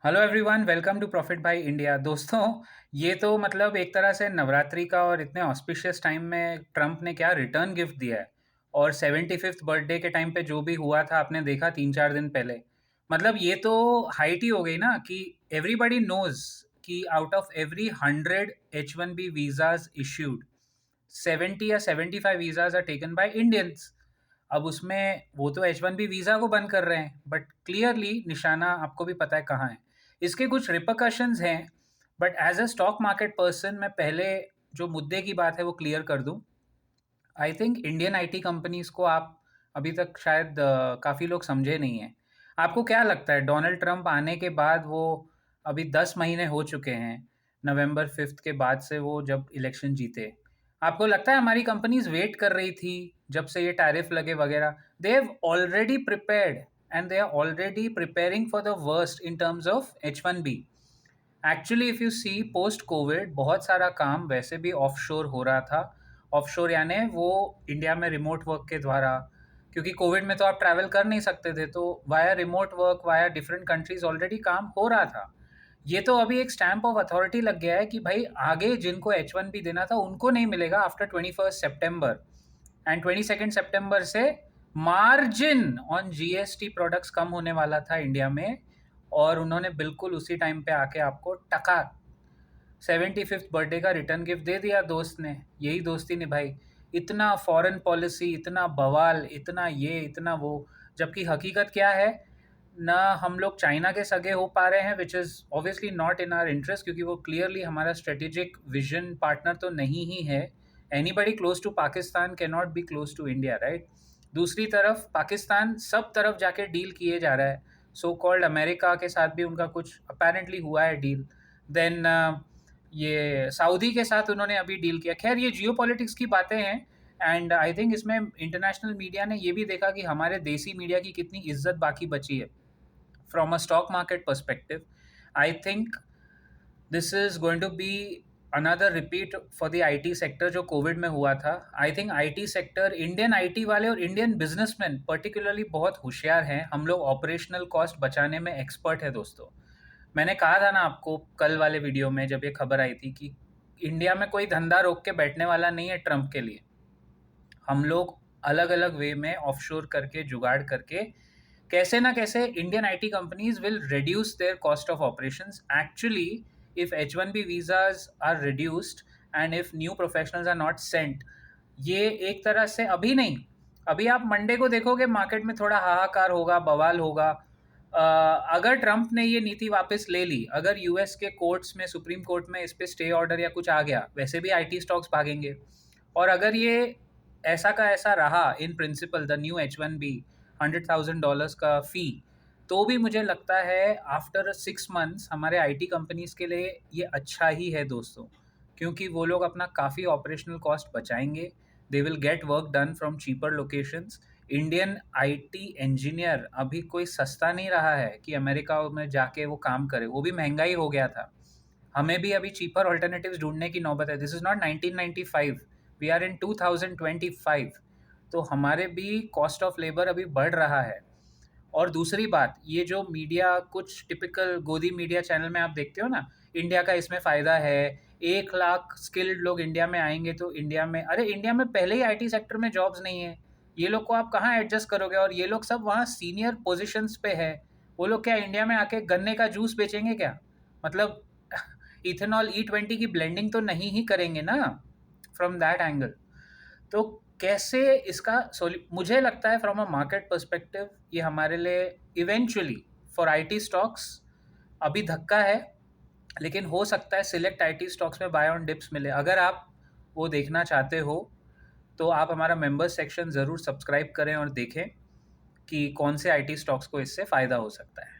Hello everyone, welcome to profit by India. दोस्तों, ये तो मतलब एक तरह से नवरात्रि का और इतने ऑस्पिशियस टाइम में ट्रम्प ने क्या रिटर्न गिफ्ट दिया है। और 75th बर्थडे के टाइम पे जो भी हुआ था आपने देखा 3-4 दिन पहले। मतलब ये तो हाइट ही हो गई ना कि एवरीबडी नोज कि out of every 100 H1B visas issued 70 या 75 visas are taken by Indians. अब उसमें वो तो H1B वीज़ा को बंद कर रहे हैं, बट क्लियरली निशाना आपको भी पता है कहाँ है। इसके कुछ रिपरकशंस हैं, but as a stock market person मैं पहले जो मुद्दे की बात है वो क्लियर कर दूं। I think Indian IT companies को आप अभी तक शायद काफ़ी लोग समझे नहीं हैं। आपको क्या लगता है डोनाल्ड ट्रंप आने के बाद वो अभी 10 महीने हो चुके हैं, November 5 के बाद से वो जब इलेक्शन जीते, आपको लगता है हमारी कंपनीज वेट कर रही थी जब से ये टैरिफ लगे वगैरह? They have already prepared and they are already preparing for the worst in terms of H1B। Actually if you see post covid बहुत सारा काम वैसे भी ऑफशोर हो रहा था। ऑफशोर यानी वो इंडिया में रिमोट वर्क के द्वारा, क्योंकि कोविड में तो आप ट्रैवल कर नहीं सकते थे, तो via remote work via different countries already काम हो रहा था। ये तो अभी एक स्टैंप ऑफ अथॉरिटी लग गया है कि भाई आगे जिनको H1B देना था उनको नहीं मिलेगा आफ्टर 21 सितंबर। एंड 22 सितंबर से मार्जिन ऑन जीएसटी प्रोडक्ट्स कम होने वाला था इंडिया में। और उन्होंने बिल्कुल उसी टाइम पे आके आपको टका 75th बर्थडे का रिटर्न गिफ्ट दे दिया दोस्त ने। यही दोस्ती निभाई। इतना फॉरेन पॉलिसी, इतना बवाल, इतना ये इतना वो, जबकि हकीकत क्या है ना, हम लोग चाइना के सगे हो पा रहे हैं, which is obviously not in our interest, क्योंकि वो क्लियरली हमारा स्ट्रेटेजिक विजन पार्टनर तो नहीं ही है। Anybody close to Pakistan can not be close to India, right? दूसरी तरफ पाकिस्तान सब तरफ जाके डील किए जा रहा है। सो कॉल्ड अमेरिका के साथ भी उनका कुछ अपेरेंटली हुआ है डील। देन ये सऊदी के साथ उन्होंने अभी डील किया। खैर ये जियो पॉलिटिक्स की बातें हैं। एंड आई थिंक इसमें इंटरनेशनल मीडिया ने ये भी देखा कि हमारे देसी मीडिया की कितनी इज्जत बाकी बची है। From a stock market perspective, I think this is going to be another repeat for the IT sector जो कोविड में हुआ था। I think IT sector, Indian IT वाले और इंडियन बिजनेसमैन पर्टिकुलरली बहुत होशियार हैं। हम लोग ऑपरेशनल कॉस्ट बचाने में एक्सपर्ट है दोस्तों। मैंने कहा था ना आपको कल वाले वीडियो में जब ये खबर आई थी कि इंडिया में कोई धंधा रोक के बैठने वाला नहीं है ट्रम्प के लिए। हम लोग अलग अलग वे में ऑफशोर करके जुगाड़ करके कैसे ना कैसे Indian IT companies will reduce their cost of operations. Actually if H1B visas are reduced and if new professionals are not sent, ये एक तरह से अभी नहीं, अभी आप मंडे को देखोगे मार्केट में थोड़ा हाहाकार होगा, बवाल होगा। अगर ट्रंप ने ये नीति वापस ले ली, अगर यूएस के कोर्ट्स में, सुप्रीम कोर्ट में इस पे स्टे ऑर्डर या कुछ आ गया, वैसे भी आईटी स्टॉक्स भागेंगे। और अगर ये ऐसा का ऐसा रहा in principle the new H1B $100,000 का फ़ी, तो भी मुझे लगता है आफ्टर 6 मंथ्स हमारे आईटी कंपनीज के लिए ये अच्छा ही है दोस्तों, क्योंकि वो लोग अपना काफ़ी ऑपरेशनल कॉस्ट बचाएंगे। They will get work done from cheaper locations. Indian IT engineer अभी कोई सस्ता नहीं रहा है कि अमेरिका में जाके वो काम करे, वो भी महंगाई हो गया था। हमें भी अभी चीपर ऑल्टरनेटिव्स ढूंढने की नौबत है। This is not 1995, we are in 2025। तो हमारे भी कॉस्ट ऑफ लेबर अभी बढ़ रहा है। और दूसरी बात, ये जो मीडिया कुछ टिपिकल गोदी मीडिया चैनल में आप देखते हो ना, इंडिया का इसमें फ़ायदा है, 1 लाख स्किल्ड लोग इंडिया में आएंगे तो इंडिया में, अरे इंडिया में पहले ही आईटी सेक्टर में जॉब्स नहीं है, ये लोग को आप कहाँ एडजस्ट करोगे? और ये लोग सब वहाँ सीनियर पोजीशंस पे है। वो लोग क्या इंडिया में आके गन्ने का जूस बेचेंगे क्या? मतलब इथेनॉल E20 की ब्लेंडिंग तो नहीं ही करेंगे ना, फ्रॉम दैट एंगल। तो कैसे इसका मुझे लगता है फ्रॉम अ मार्केट पर्सपेक्टिव ये हमारे लिए इवेंचुअली फॉर आईटी स्टॉक्स अभी धक्का है, लेकिन हो सकता है सिलेक्ट आईटी स्टॉक्स में बाय ऑन डिप्स मिले। अगर आप वो देखना चाहते हो तो आप हमारा मेंबर्स सेक्शन ज़रूर सब्सक्राइब करें और देखें कि कौन से आईटी स्टॉक्स को इससे फ़ायदा हो सकता है।